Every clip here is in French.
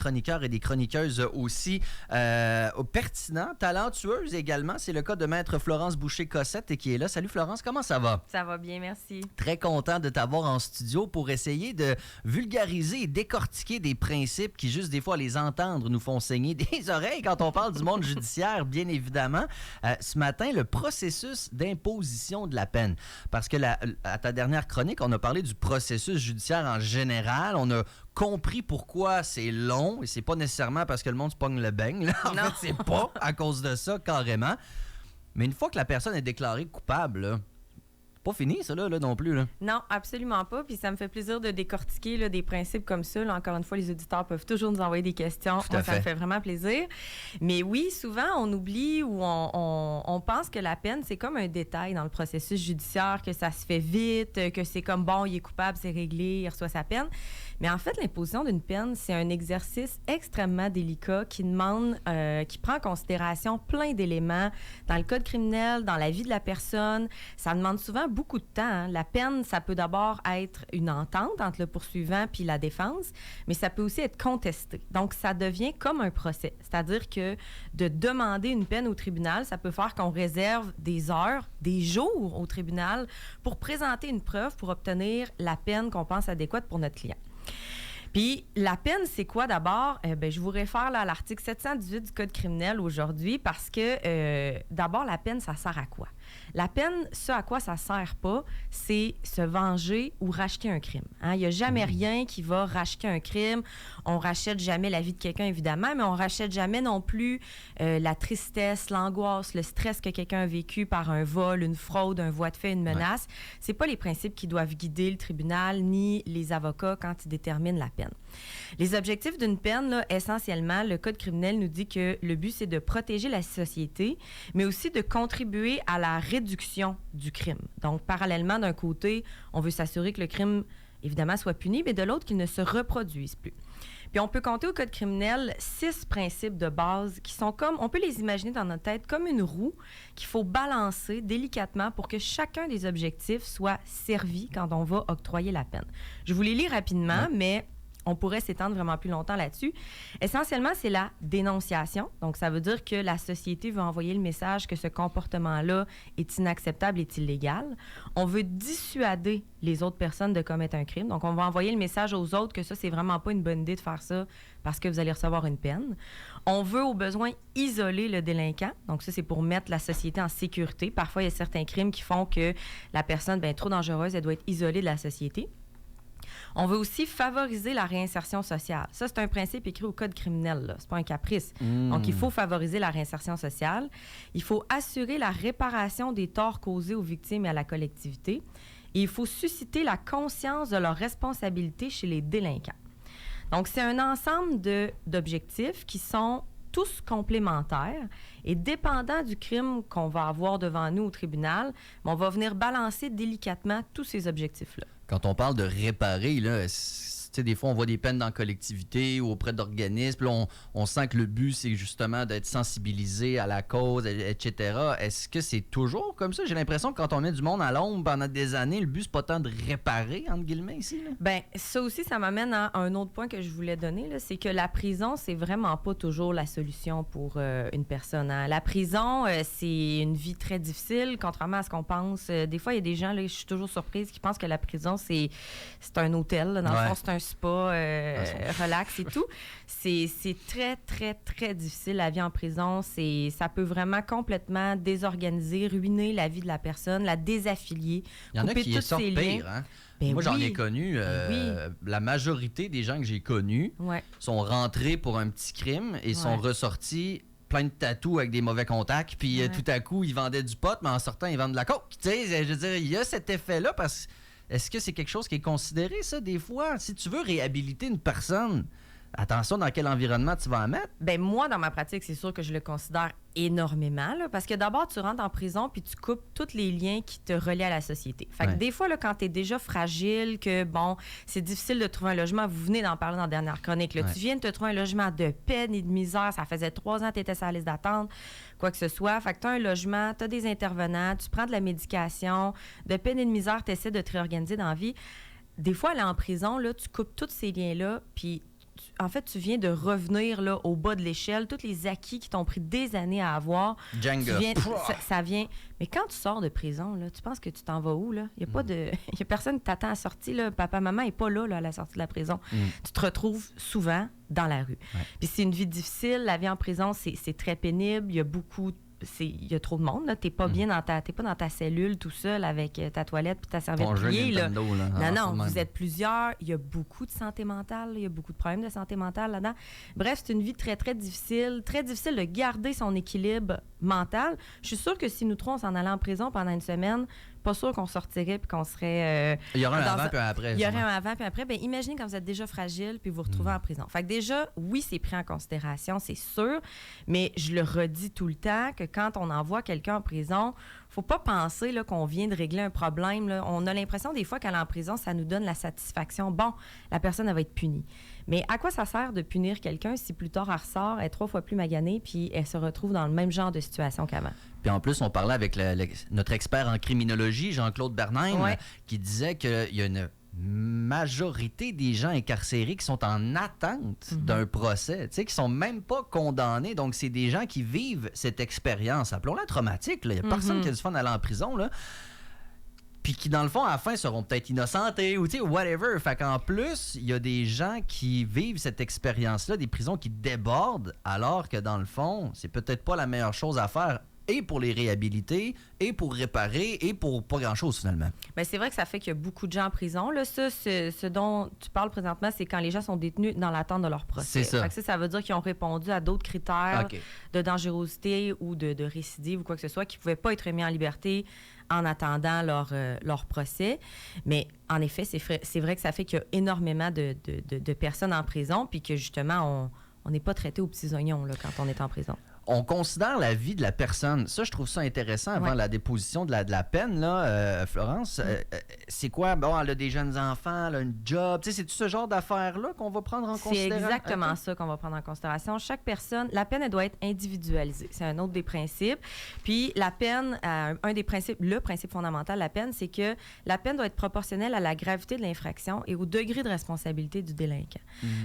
chroniqueurs et des chroniqueuses aussi pertinents, talentueuses également. C'est le cas de Maître Florence Boucher-Cossette qui est là. Salut Florence, comment ça va? Ça va bien, merci. Très content de t'avoir en studio pour essayer de vulgariser et décortiquer des principes qui, juste des fois, à les entendre, nous font saigner des oreilles quand on parle du monde judiciaire, bien évidemment. Ce matin, le processus d'imposition de la peine. Parce que à ta dernière chronique, on a parlé du processus judiciaire en général. On a compris pourquoi c'est long et c'est pas nécessairement parce que le monde se pogne le beigne. Là. En fait, c'est pas à cause de ça, carrément. Mais une fois que la personne est déclarée coupable, là, pas fini, ça, là non plus. Là. Non, absolument pas. Puis ça me fait plaisir de décortiquer là, des principes comme ça. Là, encore une fois, les auditeurs peuvent toujours nous envoyer des questions. Moi, ça me fait vraiment plaisir. Mais oui, souvent, on oublie ou on pense que la peine, c'est comme un détail dans le processus judiciaire, que ça se fait vite, que c'est comme, bon, il est coupable, c'est réglé, il reçoit sa peine. Mais en fait, l'imposition d'une peine, c'est un exercice extrêmement délicat qui demande, qui prend en considération plein d'éléments dans le code criminel, dans la vie de la personne. Ça demande souvent beaucoup de temps. Hein. La peine, ça peut d'abord être une entente entre le poursuivant puis la défense, mais ça peut aussi être contesté. Donc, ça devient comme un procès. C'est-à-dire que de demander une peine au tribunal, ça peut faire qu'on réserve des heures, des jours au tribunal pour présenter une preuve pour obtenir la peine qu'on pense adéquate pour notre client. Puis, la peine, c'est quoi d'abord? Je vous réfère là, à l'article 718 du Code criminel aujourd'hui parce que, d'abord, la peine, ça sert à quoi? La peine, ce à quoi ça sert pas, c'est se venger ou racheter un crime. Hein? Il n'y a jamais rien qui va racheter un crime. On rachète jamais la vie de quelqu'un, évidemment, mais on rachète jamais non plus la tristesse, l'angoisse, le stress que quelqu'un a vécu par un vol, une fraude, un voie de fait, une menace. Ouais. C'est pas les principes qui doivent guider le tribunal ni les avocats quand ils déterminent la peine. Les objectifs d'une peine, là, essentiellement, le Code criminel nous dit que le but, c'est de protéger la société, mais aussi de contribuer à la réduction du crime. Donc, parallèlement, d'un côté, on veut s'assurer que le crime, évidemment, soit puni, mais de l'autre, qu'il ne se reproduise plus. Puis, on peut compter au Code criminel 6 principes de base qui sont comme, on peut les imaginer dans notre tête comme une roue qu'il faut balancer délicatement pour que chacun des objectifs soit servi quand on va octroyer la peine. Je vous les lis rapidement, mais on pourrait s'étendre vraiment plus longtemps là-dessus. Essentiellement, c'est la dénonciation. Donc, ça veut dire que la société veut envoyer le message que ce comportement-là est inacceptable, est illégal. On veut dissuader les autres personnes de commettre un crime. Donc, on va envoyer le message aux autres que ça, c'est vraiment pas une bonne idée de faire ça parce que vous allez recevoir une peine. On veut, au besoin, isoler le délinquant. Donc, ça, c'est pour mettre la société en sécurité. Parfois, il y a certains crimes qui font que la personne, trop dangereuse, elle doit être isolée de la société. On veut aussi favoriser la réinsertion sociale. Ça, c'est un principe écrit au Code criminel, là. C'est pas un caprice. Donc, il faut favoriser la réinsertion sociale. Il faut assurer la réparation des torts causés aux victimes et à la collectivité. Et il faut susciter la conscience de leur responsabilité chez les délinquants. Donc, c'est un ensemble d'objectifs qui sont tous complémentaires et dépendant du crime qu'on va avoir devant nous au tribunal, on va venir balancer délicatement tous ces objectifs-là. Quand on parle de réparer, là, des fois, on voit des peines dans la collectivité ou auprès d'organismes. Là, on sent que le but, c'est justement d'être sensibilisé à la cause, etc. Est-ce que c'est toujours comme ça? J'ai l'impression que quand on met du monde à l'ombre pendant des années, le but, c'est pas tant de réparer, entre guillemets, ici. Là. Bien, ça aussi, ça m'amène à un autre point que je voulais donner, là, c'est que la prison, c'est vraiment pas toujours la solution pour une personne. Hein. La prison, c'est une vie très difficile, contrairement à ce qu'on pense. Des fois, il y a des gens, là, je suis toujours surprise, qui pensent que la prison, c'est un hôtel. Là. Dans le fond, c'est un spa, relax et tout. C'est très, très, très difficile, la vie en prison. Ça peut vraiment complètement désorganiser, ruiner la vie de la personne, la désaffilier. Il y en a qui sortent pire, hein? Moi, j'en ai connu. La majorité des gens que j'ai connus sont rentrés pour un petit crime et sont ressortis plein de tatous avec des mauvais contacts. Puis tout à coup, ils vendaient du pot, mais en sortant, ils vendent de la coke. Tu sais, je veux dire, il y a cet effet-là parce que est-ce que c'est quelque chose qui est considéré, ça, des fois? Si tu veux réhabiliter une personne, attention dans quel environnement tu vas la mettre. Bien, moi, dans ma pratique, c'est sûr que je le considère énormément, là, parce que d'abord, tu rentres en prison puis tu coupes tous les liens qui te relient à la société. Fait que des fois, là, quand tu es déjà fragile, que, bon, c'est difficile de trouver un logement, vous venez d'en parler dans la dernière chronique, là, tu viens de te trouver un logement de peine et de misère, ça faisait 3 ans que tu étais sur la liste d'attente, quoi que ce soit. Fait que tu as un logement, tu as des intervenants, tu prends de la médication, de peine et de misère, tu essaies de te réorganiser dans la vie. Des fois, aller en prison, là, tu coupes tous ces liens-là, puis en fait, tu viens de revenir là, au bas de l'échelle. Tous les acquis qui t'ont pris des années à avoir, ça vient... Mais quand tu sors de prison, là, tu penses que tu t'en vas où? Il n'y a pas de... y a personne qui t'attend à la sortie. Là. Papa, maman n'est pas là, à la sortie de la prison. Tu te retrouves souvent dans la rue. Ouais. Puis c'est une vie difficile. La vie en prison, c'est très pénible. Il y a beaucoup... Il y a trop de monde. Tu n'es pas bien t'es pas dans ta cellule tout seul avec ta toilette et ta serviette pliée. Non, vous êtes plusieurs. Il y a beaucoup de santé mentale. Il y a beaucoup de problèmes de santé mentale là-dedans. Bref, c'est une vie très, très difficile. Très difficile de garder son équilibre mental. Je suis sûre que si nous trois, on s'en allait en prison pendant une semaine, pas sûr qu'on sortirait puis qu'on serait... il y aurait un avant puis un après. Il y aurait un avant puis un après. Bien, imaginez quand vous êtes déjà fragile puis vous vous retrouvez en prison. Fait que déjà, oui, c'est pris en considération, c'est sûr, mais je le redis tout le temps que quand on envoie quelqu'un en prison, faut pas penser là, qu'on vient de régler un problème. Là. On a l'impression des fois qu'aller en prison, ça nous donne la satisfaction. Bon, la personne, elle va être punie. Mais à quoi ça sert de punir quelqu'un si plus tard, elle ressort, elle est 3 fois plus maganée puis elle se retrouve dans le même genre de situation qu'avant? Puis en plus, on parlait avec notre expert en criminologie, Jean-Claude Bernheim, qui disait qu'il y a une majorité des gens incarcérés qui sont en attente d'un procès, qui ne sont même pas condamnés. Donc, c'est des gens qui vivent cette expérience, appelons-la traumatique. Il n'y a personne qui a du fun d'aller en prison, là. Puis qui, dans le fond, à la fin, seront peut-être innocentés ou whatever. Fait qu'en plus, il y a des gens qui vivent cette expérience-là, des prisons qui débordent, alors que, dans le fond, c'est peut-être pas la meilleure chose à faire, et pour les réhabiliter, et pour réparer, et pour pas grand-chose, finalement. Bien, c'est vrai que ça fait qu'il y a beaucoup de gens en prison. Là, ce dont tu parles présentement, c'est quand les gens sont détenus dans l'attente de leur procès. C'est ça. Fait que ça veut dire qu'ils ont répondu à d'autres critères de dangerosité ou de récidive ou quoi que ce soit, qui ne pouvaient pas être mis en liberté en attendant leur procès. Mais en effet, c'est vrai que ça fait qu'il y a énormément de personnes en prison, puis que justement, on n'est pas traité aux petits oignons là, quand on est en prison. On considère la vie de la personne. Ça, je trouve ça intéressant avant la déposition de la peine, là, Florence. C'est quoi? Bon, elle a des jeunes enfants, elle a un job. C'est tout ce genre d'affaires-là qu'on va prendre en considération? C'est exactement ça qu'on va prendre en considération. Chaque personne, la peine, elle doit être individualisée. C'est un autre des principes. Puis la peine, un des principes, le principe fondamental de la peine, c'est que la peine doit être proportionnelle à la gravité de l'infraction et au degré de responsabilité du délinquant.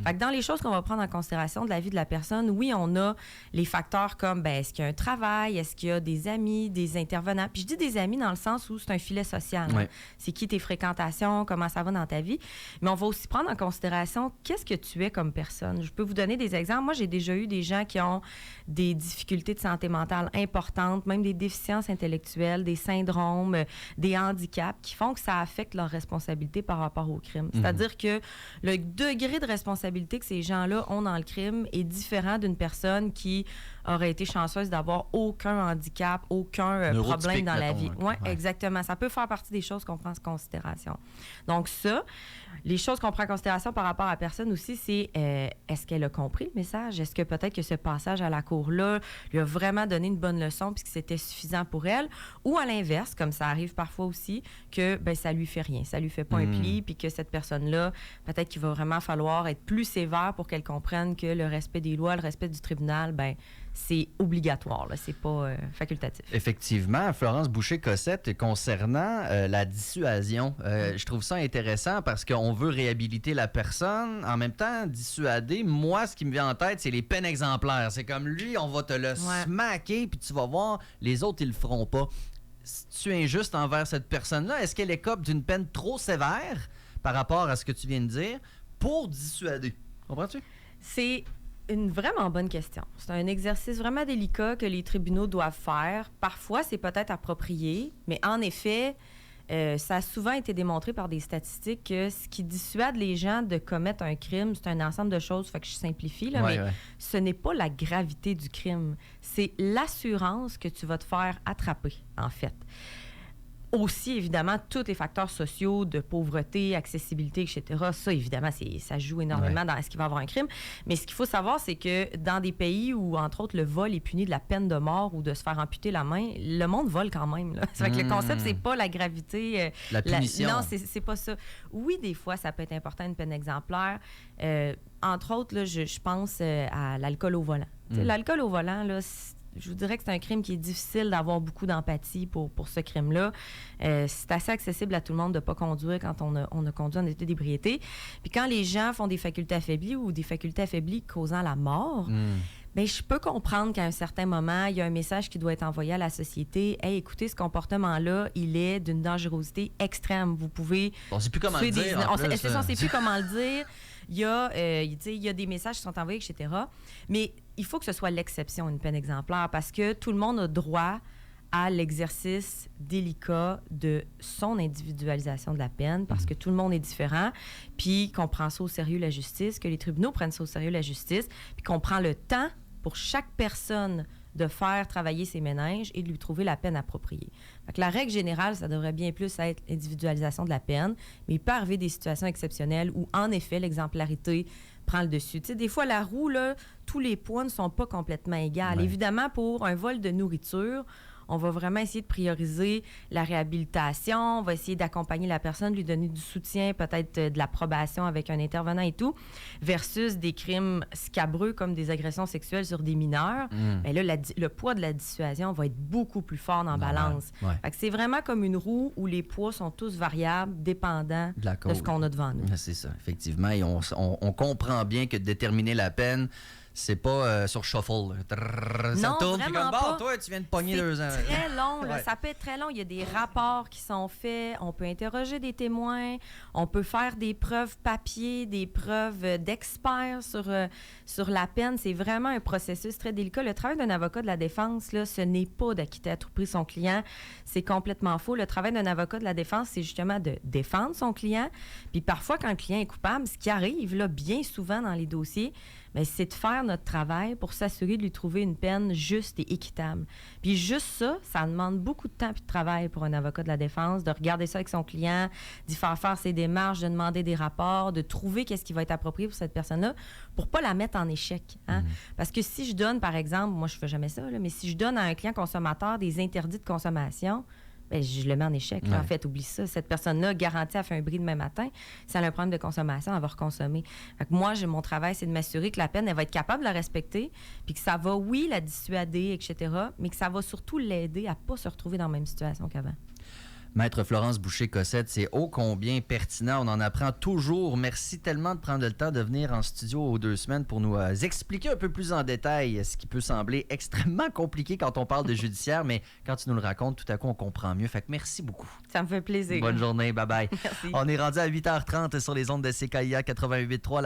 Fait que dans les choses qu'on va prendre en considération de la vie de la personne, oui, on a les facteurs comme, est-ce qu'il y a un travail, est-ce qu'il y a des amis, des intervenants. Puis je dis des amis dans le sens où c'est un filet social. Oui. C'est qui tes fréquentations, comment ça va dans ta vie. Mais on va aussi prendre en considération qu'est-ce que tu es comme personne. Je peux vous donner des exemples. Moi, j'ai déjà eu des gens qui ont des difficultés de santé mentale importantes, même des déficiences intellectuelles, des syndromes, des handicaps qui font que ça affecte leur responsabilité par rapport au crime. C'est-à-dire que le degré de responsabilité que ces gens-là ont dans le crime est différent d'une personne qui aurait été chanceuse d'avoir aucun handicap, aucun problème dans la vie. Oui, exactement. Ça peut faire partie des choses qu'on prend en considération. Donc ça, les choses qu'on prend en considération par rapport à la personne aussi, c'est est-ce qu'elle a compris le message? Est-ce que peut-être que ce passage à la cour-là lui a vraiment donné une bonne leçon puis que c'était suffisant pour elle? Ou à l'inverse, comme ça arrive parfois aussi, que ça lui fait rien, ça lui fait pas un pli puis que cette personne-là, peut-être qu'il va vraiment falloir être plus sévère pour qu'elle comprenne que le respect des lois, le respect du tribunal, c'est obligatoire, là, c'est pas facultatif. Effectivement, Florence Boucher-Cossette, concernant la dissuasion, je trouve ça intéressant parce qu'on veut réhabiliter la personne, en même temps dissuader. Moi, ce qui me vient en tête, c'est les peines exemplaires. C'est comme lui, on va te le smacker, puis tu vas voir, les autres, ils le feront pas. Si tu es injuste envers cette personne-là, est-ce qu'elle écope d'une peine trop sévère par rapport à ce que tu viens de dire pour dissuader? Comprends-tu? C'est une vraiment bonne question. C'est un exercice vraiment délicat que les tribunaux doivent faire. Parfois, c'est peut-être approprié, mais en effet, ça a souvent été démontré par des statistiques que ce qui dissuade les gens de commettre un crime, c'est un ensemble de choses, fait que je simplifie, là, mais ce n'est pas la gravité du crime, c'est l'assurance que tu vas te faire attraper, en fait. Aussi, évidemment, tous les facteurs sociaux de pauvreté, accessibilité, etc., ça, évidemment, ça joue énormément dans est-ce qu'il va y avoir un crime. Mais ce qu'il faut savoir, c'est que dans des pays où, entre autres, le vol est puni de la peine de mort ou de se faire amputer la main, le monde vole quand même. Là. Ça fait que le concept, c'est pas la gravité. La punition. Non, c'est pas ça. Oui, des fois, ça peut être important, une peine exemplaire. Entre autres, là, je pense à l'alcool au volant. L'alcool au volant, là, je vous dirais que c'est un crime qui est difficile d'avoir beaucoup d'empathie pour ce crime-là. C'est assez accessible à tout le monde de ne pas conduire quand on a conduit en état d'ébriété. Puis quand les gens font des facultés affaiblies ou des facultés affaiblies causant la mort, bien, je peux comprendre qu'à un certain moment, il y a un message qui doit être envoyé à la société. Hey, écoutez, ce comportement-là, il est d'une dangerosité extrême. Vous pouvez... On ne sait plus comment le dire. On ne sait plus comment le dire. Il y a des messages qui sont envoyés, etc. Mais il faut que ce soit l'exception, une peine exemplaire, parce que tout le monde a droit à l'exercice délicat de son individualisation de la peine, parce que tout le monde est différent, puis qu'on prend ça au sérieux, la justice, que les tribunaux prennent ça au sérieux, la justice, puis qu'on prend le temps pour chaque personne de faire travailler ses méninges et de lui trouver la peine appropriée. Fait que la règle générale, ça devrait bien plus être l'individualisation de la peine, mais il peut arriver des situations exceptionnelles où, en effet, l'exemplarité prend le dessus. Tu sais, des fois, la roue, là, tous les poids ne sont pas complètement égaux. Ouais. Évidemment, pour un vol de nourriture, on va vraiment essayer de prioriser la réhabilitation, on va essayer d'accompagner la personne, lui donner du soutien, peut-être de l'approbation avec un intervenant et tout, versus des crimes scabreux comme des agressions sexuelles sur des mineurs. Mais là, le poids de la dissuasion va être beaucoup plus fort dans la balance. Ouais. Fait que c'est vraiment comme une roue où les poids sont tous variables, dépendants de ce qu'on a devant nous. C'est ça, effectivement. Et on comprend bien que déterminer la peine, c'est pas sur shuffle. Ça tourne, puis comme, bon, toi, tu viens de pogner 2 ans. C'est très long, là. Ça peut être très long. Il y a des rapports qui sont faits. On peut interroger des témoins. On peut faire des preuves papier, des preuves d'experts sur la peine. C'est vraiment un processus très délicat. Le travail d'un avocat de la défense, là, ce n'est pas d'acquitter à tout prix son client. C'est complètement faux. Le travail d'un avocat de la défense, c'est justement de défendre son client. Puis parfois, quand le client est coupable, ce qui arrive là, bien souvent dans les dossiers, bien, c'est de faire notre travail pour s'assurer de lui trouver une peine juste et équitable. Puis juste ça demande beaucoup de temps et de travail pour un avocat de la défense, de regarder ça avec son client, d'y faire ses démarches, de demander des rapports, de trouver qu'est-ce qui va être approprié pour cette personne-là pour pas la mettre en échec. Hein? Parce que si je donne, par exemple, moi je fais jamais ça, là, mais si je donne à un client consommateur des interdits de consommation, bien, je le mets en échec. Là. En fait, oublie ça. Cette personne-là, garantie, elle fait un bris demain matin. Si elle a un problème de consommation, elle va reconsommer. Fait que moi, mon travail, c'est de m'assurer que la peine, elle va être capable de la respecter, puis que ça va, oui, la dissuader, etc., mais que ça va surtout l'aider à ne pas se retrouver dans la même situation qu'avant. Maître Florence Boucher-Cossette, c'est ô combien pertinent. On en apprend toujours. Merci tellement de prendre le temps de venir en studio aux 2 semaines pour nous expliquer un peu plus en détail ce qui peut sembler extrêmement compliqué quand on parle de judiciaire, mais quand tu nous le racontes, tout à coup, on comprend mieux. Fait que merci beaucoup. Ça me fait plaisir. Bonne journée. Bye-bye. Merci. On est rendu à 8h30 sur les ondes de CKIA 88.3.